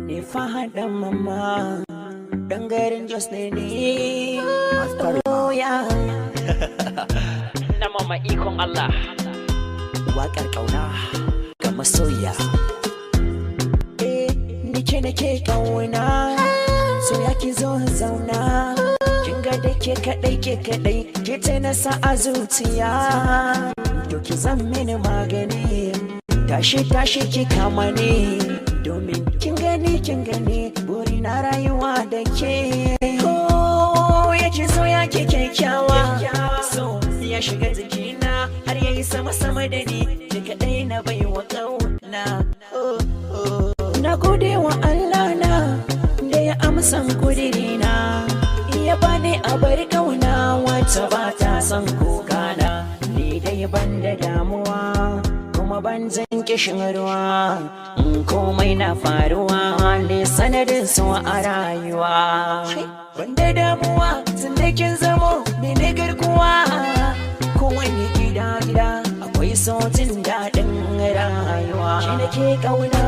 ne fahadan mama dan garin Jos ne ni. Oh yeah. Na mama ikon Allah. Waƙar ƙauna ga masoya. Nike nake ƙauna, so ya ki zo zauna. Kin ga da ke kaɗai, ke ta nasa a zuciya. To ki zan mini magani, tashi ki kama ni. Domin kin gani, buri na rayuwa da ke. Oh, ya ki zo ya ki kyakkyawa. So ya shiga jikina, har yayi sama da ni. Ki kaɗai na bai wa ƙauna. Na gode wa Allah na da ya amsan kudirina, ya bani abar kauna wacce ba ta son kokana. Ni dai ban da damuwa kuma ban zan kishin ruwa, komai na faruwa ne sanadin so a rayuwa. Ban da damuwa tun da kin zamo mini garkuwa, kowane gida akwai sautin daɗin rayuwa. Ke nake ƙauna